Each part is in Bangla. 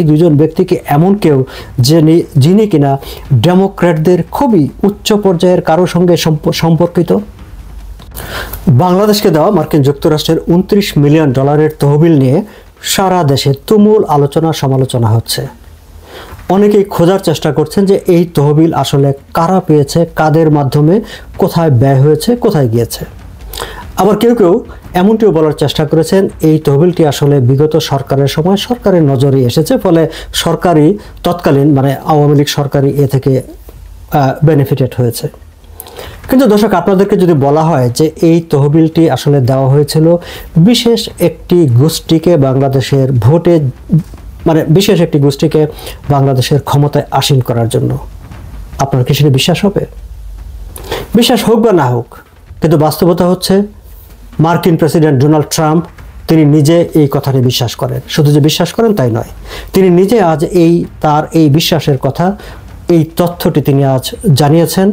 এই দুজন ব্যক্তিকে এমন কেউ যিনি কিনা ডেমোক্র্যাটদের খুবই উচ্চ পর্যায়ের কারো সঙ্গে সম্পর্কিত। বাংলাদেশকে দেওয়া মার্কিন যুক্তরাষ্ট্রের $29 মিলিয়ন তহবিল নিয়ে সারা দেশে তুমুল আলোচনা সমালোচনা হচ্ছে। অনেকেই খোঁজার চেষ্টা করছেন যে এই তহবিল আসলে কারা পেয়েছে, কাদের মাধ্যমে, কোথায় ব্যয় হয়েছে, কোথায় গিয়েছে। আবার কেউ কেউ এমনটিও বলার চেষ্টা করেছেন এই তহবিলটি আসলে বিগত সরকারের সময় সরকারের নজরে এসেছে, ফলে সরকারি তৎকালীন আওয়ামী লীগ সরকারই এ থেকে বেনিফিটেড হয়েছে। কিন্তু দর্শক, আপনাদেরকে যদি বলা হয় যে এই তহবিলটি আসলে দেওয়া হয়েছিল বিশেষ একটি গোষ্ঠীকে বাংলাদেশের ভোটে বিশেষ একটি গোষ্ঠীকে বাংলাদেশের ক্ষমতায় আসীন করার জন্য, আপনার কি সেটা বিশ্বাস হবে? বিশ্বাস হোক বা না হোক, কিন্তু বাস্তবতা হচ্ছে মার্কিন প্রেসিডেন্ট ডোনাল্ড ট্রাম্প তিনি নিজে এই কথাটি বিশ্বাস করেন। শুধু যে বিশ্বাস করেন তাই নয়, তিনি নিজে আজ তার এই বিশ্বাসের কথা, এই তথ্যটি তিনি আজ জানিয়েছেন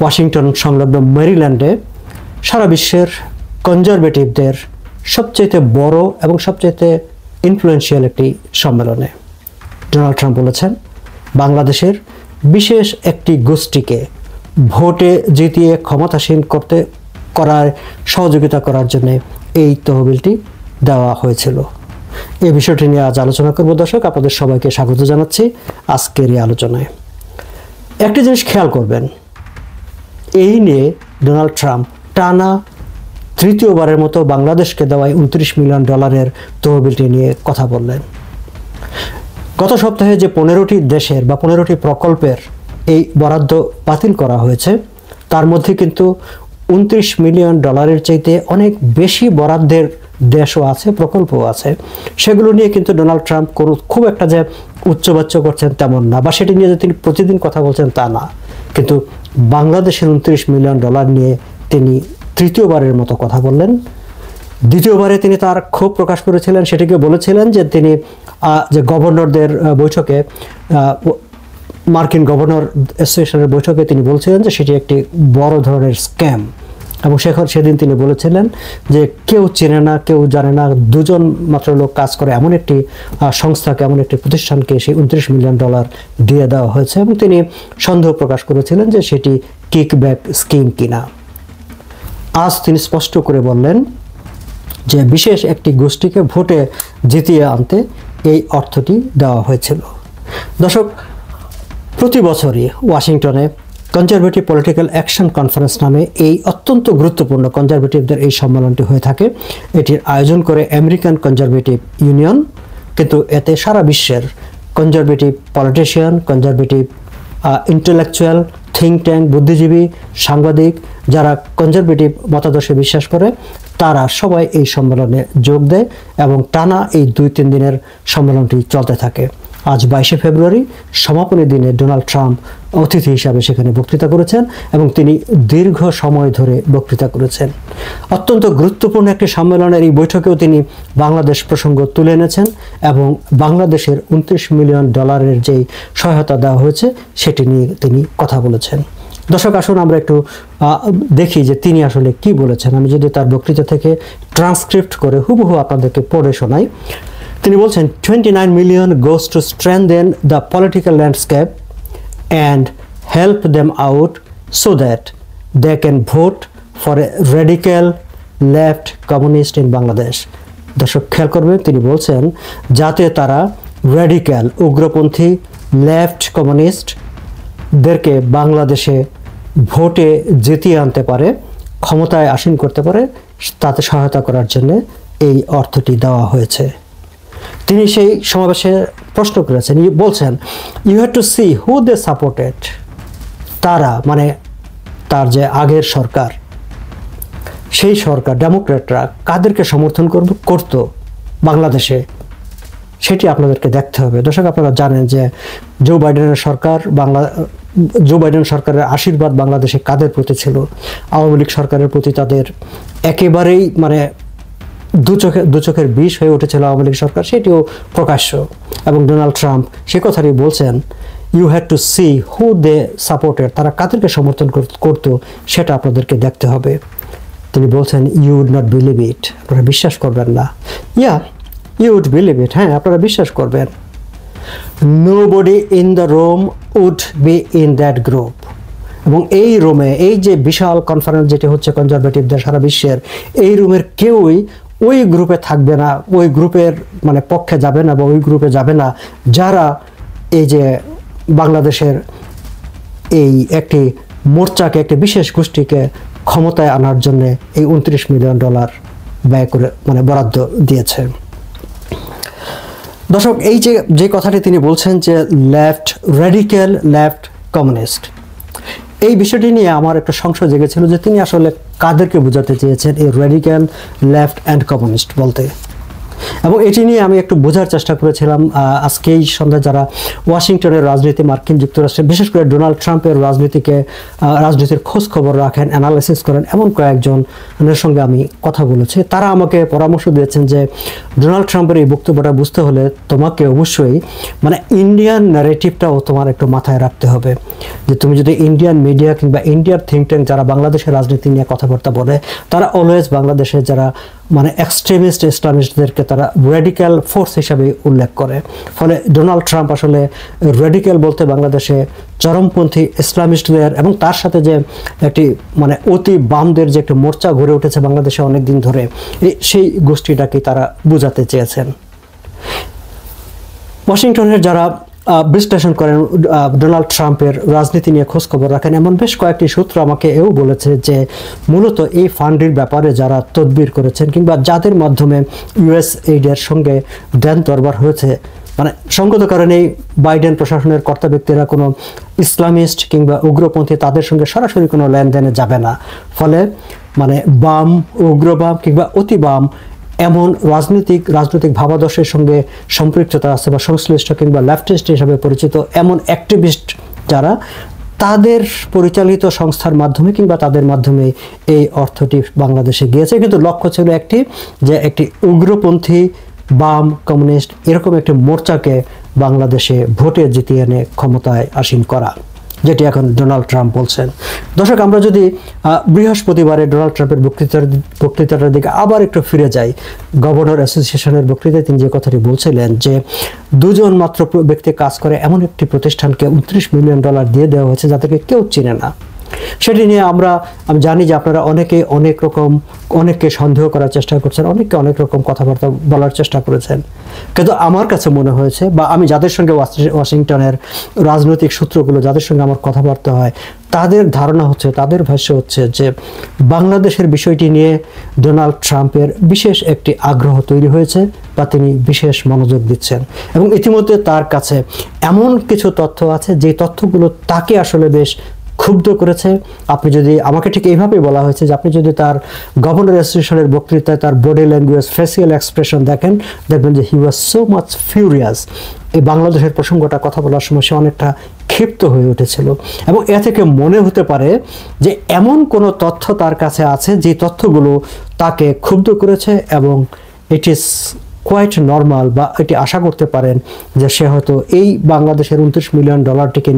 ওয়াশিংটন সংলগ্ন মেরিল্যান্ডে সারা বিশ্বের কনজারভেটিভদের সবচেয়ে বড় এবং সবচেয়ে ইনফ্লুয়েন্সিয়াল একটি সম্মেলনে। ডোনাল্ড ট্রাম্প বলেছেন বাংলাদেশের বিশেষ একটি গোষ্ঠীকে ভোটে জিতিয়ে ক্ষমতাসীন করার সহযোগিতা করার জন্য এই তহবিলটি দেওয়া হয়েছিল। এই বিষয়টি নিয়ে আজ আলোচনা করব। দর্শক, আপনাদের সবাইকে স্বাগত জানাচ্ছি আজকের এই আলোচনায়। একটি জিনিস খেয়াল করবেন, এই নিয়ে ডোনাল্ড ট্রাম্প টানা তৃতীয়বারের মতো বাংলাদেশকে দেওয়া $29 মিলিয়ন তহবিলটি নিয়ে কথা বললেন। গত সপ্তাহে যে 15টি দেশের বা 15টি প্রকল্পের এই বরাদ্দ বাতিল করা হয়েছে, তার মধ্যে কিন্তু $29 মিলিয়ন চাইতে অনেক বেশি বরাদ্দের দেশও আছে, প্রকল্পও আছে। সেগুলো নিয়ে কিন্তু ডোনাল্ড ট্রাম্প খুব একটা যে উচ্চবাচ্য করছেন তেমন না, বা সেটি নিয়ে যে তিনি প্রতিদিন কথা বলছেন তা না। কিন্তু বাংলাদেশের $29 মিলিয়ন নিয়ে তিনি তৃতীয়বারের মতো কথা বললেন। দ্বিতীয়বারে তিনি তার ক্ষোভ প্রকাশ করেছিলেন, সেটিকে বলেছিলেন যে তিনি যে গভর্নরদের বৈঠকে, মার্কিন গভর্নর অ্যাসোসিয়েশনের বৈঠকে তিনি বলছিলেন যে সেটি একটি বড় ধরনের স্ক্যাম, এবং সেদিন তিনি বলেছিলেন যে কেউ চেনে না, কেউ জানে না, দুজন মাত্র লোক কাজ করে এমন একটি সংস্থাকে, এমন একটি প্রতিষ্ঠানকে সেই $29 মিলিয়ন দিয়ে দেওয়া হয়েছে, এবং তিনি সন্দেহ প্রকাশ করেছিলেন যে সেটি কিকব্যাক স্কিম কিনা। আজ তিনি স্পষ্ট করে বললেন যে বিশেষ একটি গোষ্ঠীকে ভোটে জিতিয়ে আনতে এই অর্থটি দেওয়া হয়েছিল। দর্শক, প্রতি বছরই ওয়াশিংটনে কনজারভেটিভ পলিটিক্যাল অ্যাকশন কনফারেন্স নামে এই অত্যন্ত গুরুত্বপূর্ণ কনজারভেটিভদের এই সম্মেলনটি হয়ে থাকে। এটির আয়োজন করে আমেরিকান কনজারভেটিভ ইউনিয়ন, কিন্তু এতে সারা বিশ্বের conservative politician, conservative intellectual, think tank, বুদ্ধিজীবী, সাংবাদিক, যারা কনজারভেটিভ মতাদর্শে বিশ্বাস করে, তারা সবাই এই সম্মেলনে যোগ দেয় এবং টানা এই 2-3 দিনের সম্মেলনটি চলতে থাকে। আজ 22শে ফেব্রুয়ারি সমাপনী দিনে ডোনাল্ড ট্রাম্প অতিথি হিসাবে সেখানে বক্তৃতা করেছেন, এবং তিনি দীর্ঘ সময় ধরে বক্তৃতা করেছেন। অত্যন্ত গুরুত্বপূর্ণ একটি সম্মেলনের এই বৈঠকেও তিনি বাংলাদেশ প্রসঙ্গ তুলে এনেছেন, এবং বাংলাদেশের $29 মিলিয়ন যেই সহায়তা দেওয়া হয়েছে সেটি নিয়ে তিনি কথা বলেছেন। দর্শক, আসুন আমরা একটু দেখি যে তিনি আসলে কি বলেছেন। আমি যদি তার বক্তৃতা থেকে ট্রান্সক্রিপ্ট করে হুবহু আপনাদেরকে পড়ে শোনাই। তিনি বলছেন, $29 million goes to strengthen the political landscape and help them out so that they can vote for a radical left communist in Bangladesh. দর্শক, খেয়াল করবেন, তিনি বলছেন যাতে তারা র্যাডিক্যাল, উগ্রপন্থী লেফট কমিউনিস্টদেরকে বাংলাদেশে ভোটে জিতিয়ে আনতে পারে, ক্ষমতায় আসীন করতে পারে, তাতে সহায়তা করার জন্য এই অর্থটি দেওয়া হয়েছে। তিনি সেই সমাবেশে প্রশ্ন করেছেন, বলছেন you have to see who they supported. তারা তার যে আগের সরকার, সেই সরকার ডেমোক্র্যাটরা কাদেরকে সমর্থন করত বাংলাদেশে, সেটি আপনাদেরকে দেখতে হবে। দর্শক, আপনারা জানেন যে জো বাইডেন সরকারের আশীর্বাদ বাংলাদেশে কাদের প্রতি ছিল? আওয়ামী লীগ সরকারের প্রতি তাদের একেবারেই দু চোখের বিষ হয়ে উঠেছিল আওয়ামী লীগ সরকার, সেটিও প্রকাশ্য। এবং ডোনাল্ড ট্রাম্প সে কথাটি বলছেন, you had to see who they supported, তারা কাদেরকে সমর্থন করতো সেটা আপনাদেরকে দেখতে হবে। তিনি বলছেন you would not believe it, আপনারা বিশ্বাস করবেন না। ইউ উড বিলিভ ইট, হ্যাঁ আপনারা বিশ্বাস করবেন। Nobody in the room would be in that group. এবং এই রুমে, এই যে বিশাল কনফারেন্স যেটি হচ্ছে কনজারভেটিভদের সারা বিশ্বের, এই রুমের কেউই ওই গ্রুপে থাকবে না, ওই গ্রুপের মানে পক্ষে যাবে না বা ওই গ্রুপে যাবে না যারা এই যে বাংলাদেশের এই একটি মোর্চাকে, একটি বিশেষ গোষ্ঠীকে ক্ষমতায় আনার জন্য এই $29 মিলিয়ন ব্যয় করে মানে বরাদ্দ দিয়েছে। দর্শক, এই যে কথাটি তিনি বলছেন যে লেফট, রেডিক্যাল লেফট কমিউনিস্ট, এই বিষয়টি নিয়ে আমার একটা সংশয় জেগেছিল যে তিনি আসলে কাদেরকে বোঝাতে চেয়েছেন এই রেডিক্যাল লেফট অ্যান্ড কমিউনিস্ট বলতে। এবং এটি নিয়ে আমি একটু বোঝার চেষ্টা করেছিলাম। আজকেই সন্ধ্যায় যারা ওয়াশিংটনের রাজনীতি, মার্কিন যুক্তরাষ্ট্রে বিশেষ করে ডোনাল্ড ট্রাম্পের রাজনীতির খোঁজ খবর রাখেন, অ্যানালাইসিস করেন, এমন কয়েকজনের সঙ্গে আমি কথা বলেছি। তারা আমাকে পরামর্শ দিয়েছেন যে ডোনাল্ড ট্রাম্পের এই বক্তব্যটা বুঝতে হলে তোমাকে অবশ্যই মানে ইন্ডিয়ান ন্যারেটিভটাও তোমার একটু মাথায় রাখতে হবে। যে তুমি যদি ইন্ডিয়ান মিডিয়া কিংবা ইন্ডিয়ার থিঙ্ক ট্যাঙ্ক যারা বাংলাদেশের রাজনীতি নিয়ে কথাবার্তা বলে, তারা অলওয়েজ বাংলাদেশের যারা মানে এক্সট্রিমিস্ট ইসলামিস্টদেরকে তারা রেডিক্যাল ফোর্স হিসাবে উল্লেখ করে। ফলে ডোনাল্ড ট্রাম্প আসলে রেডিক্যাল বলতে বাংলাদেশে চরমপন্থী ইসলামিস্টদের এবং তার সাথে যে একটি মানে অতি বামদের যে একটি মোর্চা গড়ে উঠেছে বাংলাদেশে অনেক দিন ধরে, সেই গোষ্ঠীটাকে তারা বোঝাতে চেয়েছেন। ওয়াশিংটনের যারা বিশ্লেষণ করেন, ডোনাল্ড ট্রাম্পের রাজনীতি নিয়ে খোঁজ খবর রাখেন, এমন বেশ কয়েকটি সূত্র আমাকে এও বলেছে যে মূলত এই ফান্ডের ব্যাপারে যারা তদবির করেছেন কিংবা যাদের মাধ্যমে ইউএস এইডের সঙ্গে দেন দরবার হয়েছে, মানে সঙ্গত কারণে বাইডেন প্রশাসনের কর্তা ব্যক্তিরা কোনো ইসলামিস্ট কিংবা উগ্রপন্থী তাদের সঙ্গে সরাসরি কোনো লেনদেনে যাবে না। ফলে মানে বাম, উগ্রবাম কিংবা অতি বাম এমন রাজনৈতিক ভাবাদর্শের সঙ্গে সম্পৃক্ততা আছে বা সংশ্লিষ্ট কিংবা লেফটিস্ট হিসাবে পরিচিত এমন অ্যাক্টিভিস্ট যারা, তাদের পরিচালিত সংস্থার মাধ্যমে কিংবা তাদের মাধ্যমে এই অর্থটি বাংলাদেশে গিয়েছে। কিন্তু লক্ষ্য ছিল একটি উগ্রপন্থী বাম কমিউনিস্ট এরকম একটি মোর্চাকে বাংলাদেশে ভোটে জিতিয়ে এনে ক্ষমতায় আসীন করা, যেটি এখন ডোনাল্ড ট্রাম্প বলছেন। দর্শক, আমরা যদি বৃহস্পতিবারে ডোনাল্ড ট্রাম্পের বক্তৃতাটার দিকে আবার একটু ফিরে যাই, গভর্নর অ্যাসোসিয়েশনের বক্তৃতায় তিনি যে কথাটি বলছিলেন যে 2 জন মাত্র ব্যক্তি কাজ করে এমন একটি প্রতিষ্ঠানকে $29 মিলিয়ন দিয়ে দেওয়া হয়েছে যাদেরকে কেউ চিনে না। সেটি নিয়ে আমি জানি যে আপনারা অনেককে সন্দেহ করার চেষ্টা করছেন, অনেককে অনেক রকম কথাবার্তা বলার চেষ্টা করেছেন। কিন্তু আমার কাছে মনে হয়েছে বা আমি যাদের সঙ্গে ওয়াশিংটনের রাজনৈতিক সূত্রগুলো যাদের সঙ্গে আমার কথাবার্তা হয়, তাদের ধারণা হচ্ছে, তাদের ভাষ্য হচ্ছে যে বাংলাদেশের বিষয়টি নিয়ে ডোনাল্ড ট্রাম্পের বিশেষ একটি আগ্রহ তৈরি হয়েছে বা তিনি বিশেষ মনোযোগ দিচ্ছেন এবং ইতিমধ্যে তার কাছে এমন কিছু তথ্য আছে যে তথ্যগুলো তাকে আসলে বেশ ক্ষুব্ধ করেছে। আপনি যদি আমাকে ঠিক এইভাবেই বলা হয়েছে যে আপনি যদি তার গভর্নর অ্যাসোসিয়েশনের বক্তৃতায় তার বডি ল্যাঙ্গুয়েজ, ফেসিয়াল এক্সপ্রেশন দেখবেন যে হি ওয়াজ সো মাচ ফিউরিয়াস। এই বাংলাদেশের প্রসঙ্গটা কথা বলার সময় সে অনেকটা ক্ষিপ্ত হয়ে উঠেছিল এবং এ থেকে মনে হতে পারে যে এমন কোনো তথ্য তার কাছে আছে যে তথ্যগুলো তাকে ক্ষুব্ধ করেছে এবং ইট ইজ কোয়াইট নর্মাল বা এটি আশা করতে পারেন যে সে হয়তো এই বাংলাদেশের $29 মিলিয়ন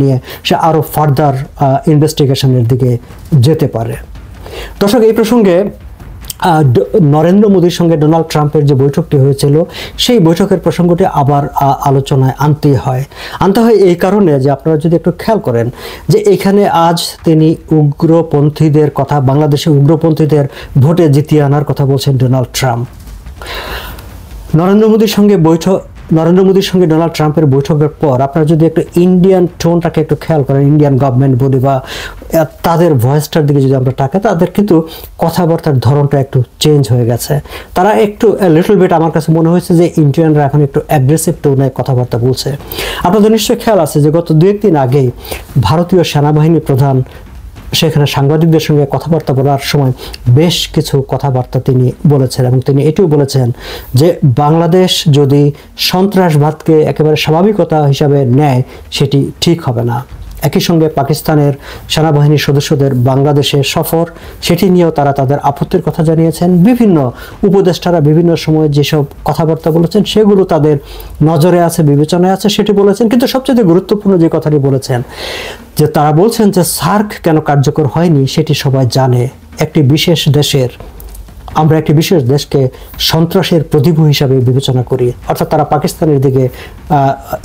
নিয়ে সে আরও ফার্দার ইনভেস্টিগেশনের দিকে যেতে পারে। দর্শক, এই প্রসঙ্গে নরেন্দ্র মোদীর সঙ্গে ডোনাল্ড ট্রাম্পের যে বৈঠকটি হয়েছিল সেই বৈঠকের প্রসঙ্গটি আবার আলোচনায় আনতে হয় এই কারণে যে আপনারা যদি একটু খেয়াল করেন যে এখানে আজ তিনি উগ্রপন্থীদের কথা, বাংলাদেশে উগ্রপন্থীদের ভোটে জিতিয়ে আনার কথা বলছেন ডোনাল্ড ট্রাম্প। নরেন্দ্র মোদীর সঙ্গে ডোনাল্ড ট্রাম্পের বৈঠকের পর আপনারা যদি একটু ইন্ডিয়ান টোনটাকে একটু খেয়াল করেন, ইন্ডিয়ান গভর্নমেন্ট বলি বা তাদের ভয়েসটার দিকে যদি আমরা তাকাই, তাদের কিন্তু কথাবার্তার ধরনটা একটু চেঞ্জ হয়ে গেছে। তারা একটু লিটল বিট আমার কাছে মনে হয়েছে যে ইন্ডিয়ানরা এখন একটু অ্যাগ্রেসিভ টোনে কথাবার্তা বলছে। আপনাদের নিশ্চয়ই খেয়াল আছে যে গত 2-1 দিন আগেই ভারতীয় সেনাবাহিনী প্রধান সেখানে সাংবাদিকদের সঙ্গে কথাবার্তা বলার সময় বেশ কিছু কথাবার্তা তিনি বলেছেন এবং তিনি এটিও বলেছেন যে বাংলাদেশ যদি সন্ত্রাসবাদকে একেবারে স্বাভাবিকতা হিসাবে নেয় সেটি ঠিক হবে না। একই সঙ্গে পাকিস্তানের সেনাবাহিনীর সদস্যদের বাংলাদেশে সফর, সেটি নিয়েও তারা তাদের আপত্তির কথা জানিয়েছেন। বিভিন্ন উপদেষ্টারা বিভিন্ন সময়ে যেসব কথাবার্তা বলেছেন সেগুলো তাদের নজরে আছে, বিবেচনায় আছে, সেটি বলেছেন। কিন্তু সবচেয়ে গুরুত্বপূর্ণ যে কথাটি বলেছেন যে তারা বলছেন যে সার্ক কেন কার্যকর হয়নি সেটি সবাই জানে। একটি বিশেষ দেশের আমরা একটি বিশেষ দেশকে সন্ত্রাসের প্রতিভূ হিসাবে বিবেচনা করি, অর্থাৎ তারা পাকিস্তানের দিকে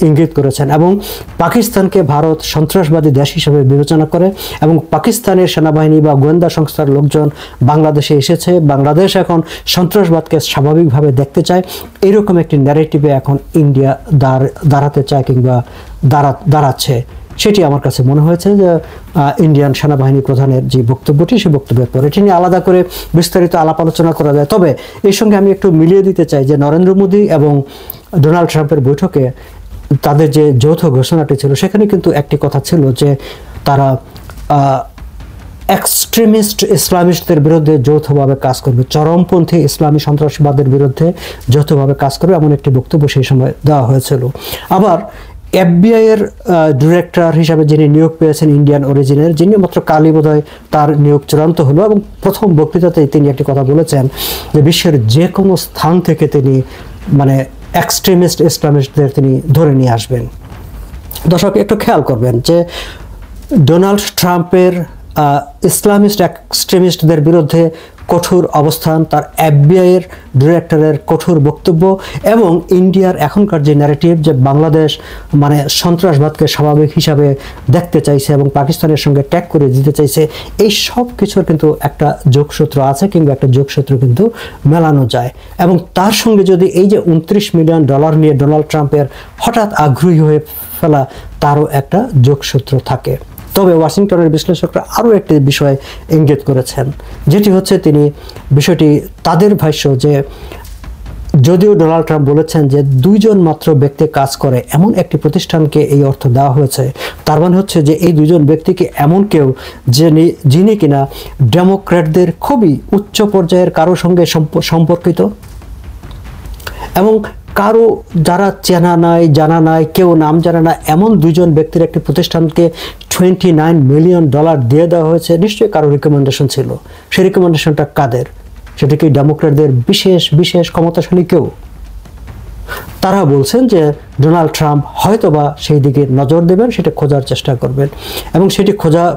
ইঙ্গিত করেছেন এবং পাকিস্তানকে ভারত সন্ত্রাসবাদী দেশ হিসাবে বিবেচনা করে এবং পাকিস্তানের সেনাবাহিনী বা গোয়েন্দা সংস্থার লোকজন বাংলাদেশে এসেছে, বাংলাদেশ এখন সন্ত্রাসবাদকে স্বাভাবিকভাবে দেখতে চায়, এরকম একটি ন্যারেটিভে এখন ইন্ডিয়া দাঁড়াতে চায় কিংবা দাঁড়াচ্ছে। সেটি আমার কাছে মনে হয়েছে যে ইন্ডিয়ান সেনাবাহিনী প্রধানের যে বক্তব্যটি, সেই বক্তব্যের পরে এটি নিয়ে আলাদা করে বিস্তারিত আলাপ আলোচনা করা যায়। তবে এর সঙ্গে আমি একটু মিলিয়ে দিতে চাই যে নরেন্দ্র মোদী এবং ডোনাল্ড ট্রাম্পের বৈঠকে তাদের যে যৌথ ঘোষণাটি ছিল সেখানে কিন্তু একটি কথা ছিল যে তারা এক্সট্রিমিস্ট ইসলামিস্টদের বিরুদ্ধে যৌথভাবে কাজ করবে, চরমপন্থী ইসলামী সন্ত্রাসবাদের বিরুদ্ধে যৌথভাবে কাজ করবে, এমন একটি বক্তব্য সেই সময় দেওয়া হয়েছিল। আবার FBI এর ডিরেক্টর হিসাবে যিনি নিয়োগ পেয়েছেন ইন্ডিয়ান অরিজিনের, যিনি মাত্র কালই বোধহয় তার নিয়োগ চূড়ান্ত হলো এবং প্রথম বক্তৃতাতেই তিনি একটি কথা বলেছেন যে বিশ্বের যে কোনো স্থান থেকে তিনি মানে এক্সট্রিমিস্ট ইসলামিস্টদের তিনি ধরে নিয়ে আসবেন। দর্শক একটু খেয়াল করবেন যে ডোনাল্ড ট্রাম্পের ইসলামিস্ট এক্সট্রিমিস্টদের বিরুদ্ধে কঠোর অবস্থান, তার FBI এর ডিরেক্টরের কঠোর বক্তব্য এবং ইন্ডিয়ার এখনকার যে ন্যারেটিভ যে বাংলাদেশ মানে সন্ত্রাসবাদকে স্বাভাবিক হিসাবে দেখতে চাইছে এবং পাকিস্তানের সঙ্গে ট্যাগ করে দিতে চাইছে, এই সব কিছুর কিন্তু একটা যোগসূত্র আছে কিংবা একটা যোগসূত্র কিন্তু মেলানো যায়। এবং তার সঙ্গে যদি এই যে $29 মিলিয়ন নিয়ে ডোনাল্ড ট্রাম্পের হঠাৎ আগ্রহী হয়ে ফেলা, তারও একটা যোগসূত্র থাকে। তবে ওয়াশিংটনের বিশ্লেষকরা আরও একটি বিষয় ইঙ্গিত করেছেন, যেটি হচ্ছে তিনি বিষয়টি তাদের ভাষ্য যে যদিও ডোনাল্ড ট্রাম্প বলেছেন যে 2 জন মাত্র ব্যক্তি কাজ করে এমন একটি প্রতিষ্ঠানকে এই অর্থ দেওয়া হয়েছে, তার মানে হচ্ছে যে এই 2 জন ব্যক্তিকে এমন কেউ যিনি কিনা ডেমোক্র্যাটদের খুবই উচ্চ পর্যায়ের কারো সঙ্গে সম্পর্কিত এবং কারো যারা চেনা নাই জানা নাই, কেউ নাম জানে না, এমন 2 জন ব্যক্তির একটি প্রতিষ্ঠানকে $29 মিলিয়ন দিয়ে দেওয়া হয়েছে। নিশ্চয়ই কারো রিকমেন্ডেশন ছিল। সেই রিকমেন্ডেশনটা কাদের? সেটা কি ডেমোক্র্যাটদের বিশেষ ক্ষমতাশালী কেউ? তারা বলছেন যে ডোনাল্ড ট্রাম্প হয়তোবা সেই দিকে নজর দেবেন, সেটা খোঁজার চেষ্টা করবেন এবং সেটি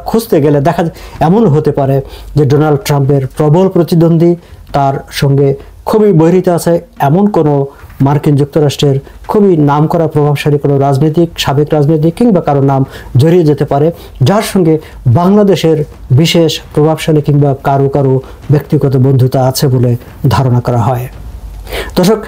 খুঁজতে গেলে দেখা এমন হতে পারে যে ডোনাল্ড ট্রাম্পের প্রবল প্রতিদ্বন্দ্বী, তার সঙ্গে খুবই বৈরিতা আছে এমন কোনো মার্কিন যুক্তরাষ্ট্রের খুবই নামকরা প্রভাবশালী কোনো সাবেক রাজনীতিক কিংবা কারো নাম জড়িয়ে যেতে পারে, যার সঙ্গে বাংলাদেশের বিশেষ প্রভাবশালী কিংবা কারো ব্যক্তিগত বন্ধুতা আছে বলে ধারণা করা হয়। দর্শক,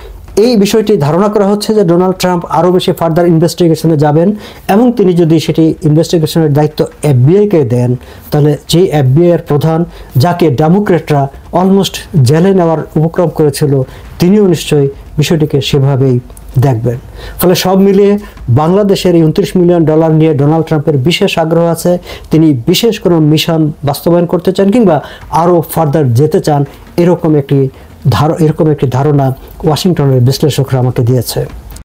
এই বিষয়টি ধারণা করা হচ্ছে যে ডোনাল্ড ট্রাম্প আরও বেশি ফার্দার ইনভেস্টিগেশনে যাবেন এবং তিনি যদি সেটি ইনভেস্টিগেশনের দায়িত্ব FBI-কে দেন, তাহলে যে FBI এর প্রধান, যাকে ডেমোক্র্যাটরা অলমোস্ট জেলে নেওয়ার উপক্রম করেছিল, তিনিও নিশ্চয়ই বিষয়টিকে সেভাবেই দেখবেন। ফলে সব মিলিয়ে বাংলাদেশের এই $29 মিলিয়ন নিয়ে ডোনাল্ড ট্রাম্পের বিশেষ আগ্রহ আছে, তিনি বিশেষ কোনো মিশন বাস্তবায়ন করতে চান কিংবা আরও ফার্দার যেতে চান, এরকম একটি ধারণা ওয়াশিংটনের বিশ্লেষকরা আমাকে দিয়েছে।